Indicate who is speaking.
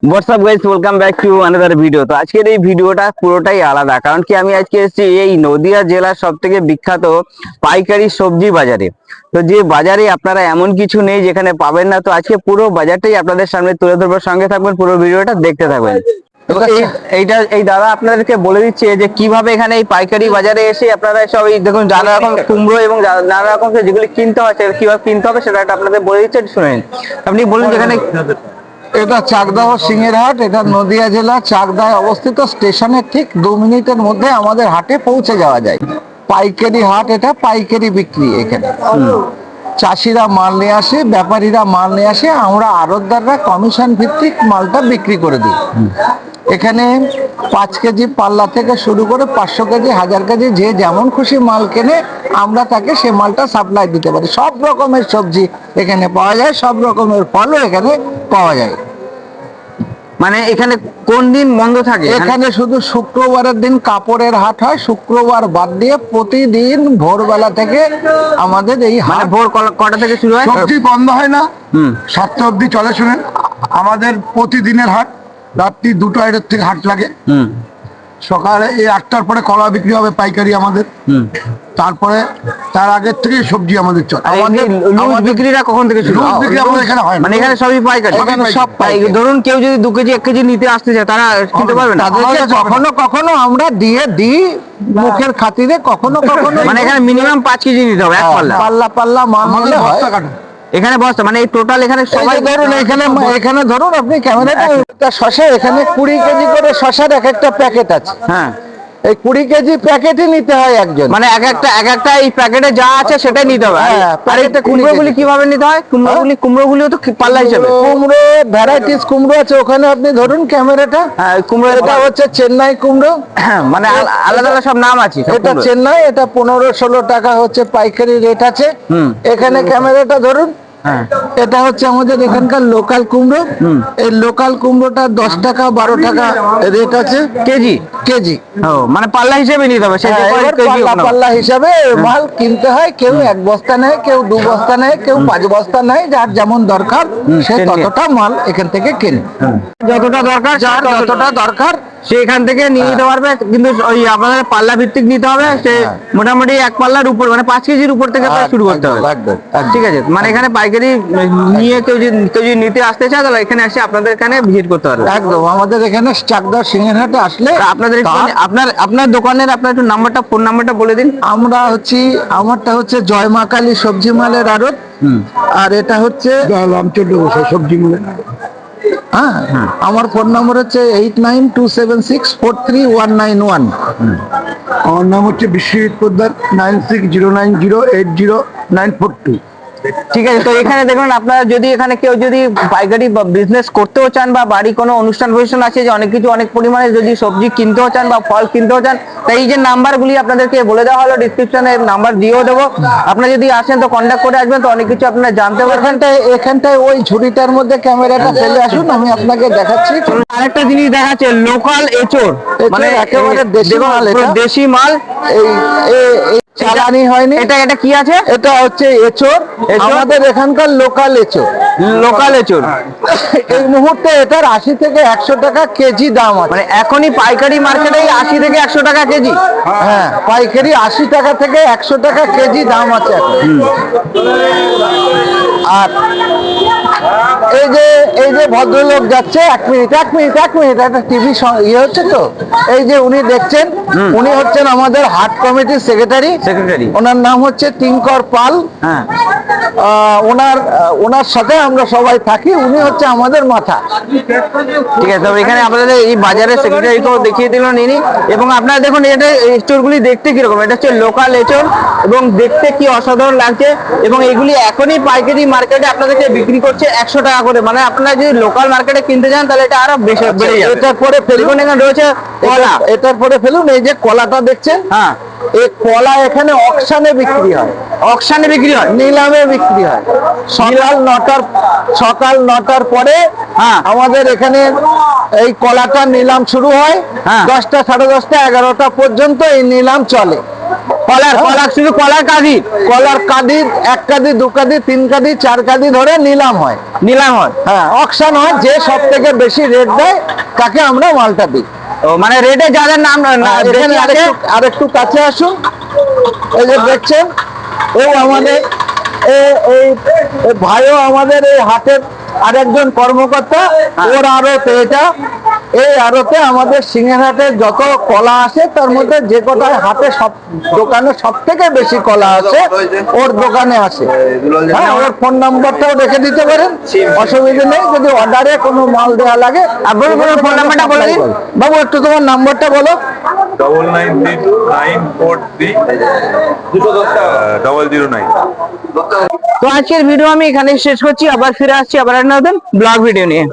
Speaker 1: WhatsApp guys, welcome back to another video. তো আজকের এই ভিডিওটা পুরোটাই আলাদা, কারণ কি আমি আজকে এসেছি এই নদিয়া জেলার সব থেকে বিখ্যাত পাইকারি সবজি বাজারে। তো যে বাজারে আপনারা এমন কিছু নেই যেখানে পাবেন না। তো আজকে পুরো বাজারটাই আপনাদের সামনে তুলে ধরবার, সঙ্গে থাকবেন, পুরো ভিডিওটা দেখতে থাকবেন। তো এই দাদা আপনাদেরকে বলে দিচ্ছে যে কিভাবে এখানে এই পাইকারি বাজারে এসে আপনারা সব এই দেখুন নানা রকম কুমড়ো এবং নানা রকম যেগুলি কিনতে হয় সেটা কিভাবে কিনতে হবে সেটা আপনাদের বলে দিচ্ছে, শুনেন। আপনি বলুন যেখানে
Speaker 2: এটা চাকদা ও সিংহেরহাট, এটা নদিয়া জেলা চাকদায় অবস্থিত। স্টেশনের ঠিক 2 মিনিটের মধ্যে আমাদের হাটে পৌঁছে যাওয়া যায়। পাইকারি হাট, এটা পাইকারি বিক্রি। এখানে চাষিরা মাল নিয়ে আসে, ব্যাপারীরা মাল নিয়ে আসে, আমরা আড়তদাররা কমিশন ভিত্তিক মালটা বিক্রি করে দিই। এখানে 5 কেজি পাল্লা থেকে শুরু করে 500 কেজি, 1000 কেজি, যে যেমন খুশি মাল কেনে আমরা তাকে সে মালটা সাপ্লাই দিতে পারি। সব রকমের সবজি এখানে পাওয়া যায়, সব রকমের ফলও এখানে পাওয়া যায়।
Speaker 1: মানে এখানে কোন দিন বন্ধ থাকে?
Speaker 2: এখানে শুধু শুক্রবারের দিন কাপড়ের হাট হয়। শুক্রবার বাদ দিয়ে প্রতিদিন ভোরবেলা থেকে আমাদের এই
Speaker 1: মানে
Speaker 2: হাট।
Speaker 1: ভোর কটা থেকে শুরু হয়?
Speaker 2: সবজি বন্ধ হয় না, 7টা অবধি চলে। শুনেন, আমাদের প্রতিদিনের হাট রাত্রি 2টা থেকে হাট লাগে। সকালে এই 8টার পরে কলা বিক্রি হবে পাইকারি আমাদের। তারপরে তার আগের থেকে সবজি আমাদের চলে।
Speaker 1: আমাদের বিক্রিটা কখন থেকে শুরু?
Speaker 2: লুজ বিক্রি আমাদের এখানে হয় না।
Speaker 1: মানে এখানে সবই পাইকারি?
Speaker 2: এখানে সব পাইকারি।
Speaker 1: ধরুন কেউ যদি 2 কেজি 1 কেজি নিতে আসতে চায় তারা কিনতে পারবে না?
Speaker 2: তাদেরকে কখনো কখনো আমরা দিয়ে দিই মুখের খাতিরে, কখনো কখনো।
Speaker 1: মানে এখানে মিনিমাম 5 কেজি নিতে হবে এক পাল্লা?
Speaker 2: পাল্লা পাল্লা মাল নিলে হয়।
Speaker 1: এখানে বস্তা মানে এই টোটাল এখানে সবাই
Speaker 2: ধরুন এখানে ধরুন আপনি ক্যামেরাটা শসা, এখানে 20 কেজি করে শসার এক একটা প্যাকেট আছে।
Speaker 1: হ্যাঁ,
Speaker 2: এই 20 কেজি প্যাকেটই নিতে হয় একজন।
Speaker 1: মানে এক একটা এই প্যাকেটে যা আছে সেটাই নিতে হবে।
Speaker 2: হ্যাঁ,
Speaker 1: আর এই কুমড়োগুলি কিভাবে নিতে হয়? কুমড়োগুলিও তো পাল্লা হিসেবে?
Speaker 2: কুমড়ো ভ্যারাইটিস কুমড়ো আছে ওখানে। আপনি ধরুন ক্যামেরাটা।
Speaker 1: হ্যাঁ, কুমড়ো
Speaker 2: এটা হচ্ছে চেন্নাই কুমড়ো।
Speaker 1: মানে আলাদা আলাদা সব নাম আছে।
Speaker 2: এটা চেন্নাই, এটা 15-16 টাকা হচ্ছে পাইকারি রেট আছে। এখানে ক্যামেরাটা ধরুন। এটা হচ্ছে আমাদের এখানকার লোকাল কুমড়ো। এই লোকাল কুমড়োটা 10 টাকা 12 টাকা রেট আছে কেজি।
Speaker 1: ও, মানে পাল্লা হিসেবে নিতে হবে?
Speaker 2: পাল্লা হিসাবে মাল কিনতে হয়। কেউ 1 বস্তা নেয়, কেউ 2 বস্তা নেয়, কেউ 5 বস্তা নেয়। যার যেমন দরকার সে ততটা মাল এখান থেকে কেনে।
Speaker 1: যতটা দরকার,
Speaker 2: যার যতটা দরকার
Speaker 1: সে এখান থেকে নিয়ে নিতে পারবে। কিন্তু ওই আপনাদের পাল্লা ভিত্তিক নিতে হবে। সে মোটামুটি 1 পাল্লার উপর, মানে 5 কেজির উপর থেকে শুরু করতে হবে। ঠিক আছে, মানে এখানে পাইকারি নিয়ে কেউ যদি নিতে আসতে চায় তাহলে এখানে এসে আপনাদের এখানে ভিজিট করতে পারবে।
Speaker 2: একদম আমাদের এখানে চাকদা সিংহেরহাটে আসলে
Speaker 1: আপনাদের আপনার দোকানের আপনার একটু নাম্বারটা, ফোন নাম্বারটা বলে দিন।
Speaker 2: আমারটা হচ্ছে জয় মা কালী সবজি মালের আড়ত। আর এটা হচ্ছে রামচন্দ্র গোসাই সবজি মালের আড়ত। হ্যাঁ, আমার ফোন নম্বর হচ্ছে 8927643191। আমার নাম হচ্ছে বিশ্বজিৎ পোদ্দার, 9609080942।
Speaker 1: ঠিক আছে। তো এখানে দেখুন, আপনারা যদি এখানে কেউ যদি পাইকারি বিজনেস করতেও চান বা বাড়ি কোনো অনুষ্ঠান আছে যে অনেক কিছু অনেক পরিমাণে যদি সবজি কিনতেও চান বা ফল কিনতেও চান, তাই এই যে নাম্বারগুলি আপনাদেরকে বলে দেওয়া হলো, ডিসক্রিপশনে নাম্বার দিয়েও দেবো। আপনারা যদি আসেন তো কন্ট্যাক্ট করে আসবেন, তো অনেক কিছু আপনারা জানতে পারবেন।
Speaker 2: এখানটায় ওই ঝুড়িটার মধ্যে ক্যামেরাটা ফেলে আসুন, আমি আপনাকে দেখাচ্ছি।
Speaker 1: আরেকটা জিনিস দেখাচ্ছে, লোকাল এঁচোড়, মানে
Speaker 2: একেবারে
Speaker 1: দেশি মাল।
Speaker 2: এই চালানি হয়নি।
Speaker 1: এটা কি আছে?
Speaker 2: এটা হচ্ছে এঁচোড়, আমাদের এখানকার লোকাল এঁচোড়। এই মুহূর্তে এটার 80 থেকে 100 টাকা কেজি দাম আছে।
Speaker 1: মানে এখনই পাইকারি মার্কেটে 80 থেকে 100 টাকা কেজি?
Speaker 2: হ্যাঁ, পাইকারি 80 টাকা থেকে 100 টাকা কেজি দাম আছে এখন। আর এই যে ভদ্রলোক যাচ্ছে, এক মিনিট একটা টিভি হচ্ছে তো। এই যে উনি দেখছেন, উনি হচ্ছেন আমাদের হাট কমিটির সেক্রেটারি। ওনার নাম হচ্ছে টিঙ্কর পাল।
Speaker 1: হ্যাঁ,
Speaker 2: ওনার সাথে আমরা সবাই থাকি। উনি হচ্ছে আমাদের মাথা।
Speaker 1: ঠিক আছে। তবে এখানে আপনাদের এই বাজারের সেক্রেটারিকেও দেখিয়ে দিলেন ইনি। এবং আপনারা দেখুন এটা এঁচোড়গুলি দেখতে কিরকম। এটা হচ্ছে লোকাল এঁচোড় এবং দেখতে কি অসাধারণ লাগছে। এবং এগুলি এখনই পাইকারি মার্কেটে আপনাদেরকে বিক্রি করছে 100 টাকা করে। মানে আপনারা যদি লোকাল মার্কেটে কিনতে যান তাহলে এটা আরো বেশি বেড়ে যাবে।
Speaker 2: এটার পরে ফেলুন, এখানে রয়েছে কলা। এটার পরে ফেলুন, এই যে কলাটা দেখছেন।
Speaker 1: হ্যাঁ,
Speaker 2: এই কলা এখানে অকশনে বিক্রি হয়। নিলামে বিক্রি হয়। সকাল 9টার পরে আমাদের এখানে এই কলাটা নিলাম শুরু হয়। 10টা, 10:30, 11টা পর্যন্ত এই নিলাম চলে।
Speaker 1: কলার শুধু কলার কাঁদি
Speaker 2: কলার কাঁদি, 1 কাঁদি 2 কাঁদি 3 কাঁদি 4 কাঁদি ধরে নিলাম হয়। হ্যাঁ, অকশন হয়, যে সব থেকে বেশি রেট দেয় তাকে আমরা মালটা দিই।
Speaker 1: ও মানে রেটে যাদের নাম
Speaker 2: এখানে আরেকটু কাছে আসুন। এই যে দেখছেন, এই আমাদের এই ভাইও আমাদের এই হাটের আরেকজন কর্মকর্তা, ওর আড়ত এটা। এই আড়তে আমাদের সিংহের হাটে যত কলা আসে তার মধ্যে যে কটা হাটে সব দোকানে সব থেকে বেশি কলা আছে ওর দোকানে আসে। হ্যাঁ, ওর ফোন নাম্বারটাও রেখে দিতে পারেন, অসুবিধা নেই। যদি অর্ডারে কোনো মাল দেওয়া লাগে
Speaker 1: আপনার ফোন নাম্বারটা বলে দিন
Speaker 2: বাবু, একটু তোমার নাম্বারটা বলো।
Speaker 3: 9932943009।
Speaker 1: তো আজকের ভিডিও আমি এখানে শেষ করছি, আবার ফিরে আসছি আবার একটা নতুন ব্লগ ভিডিও নিয়ে।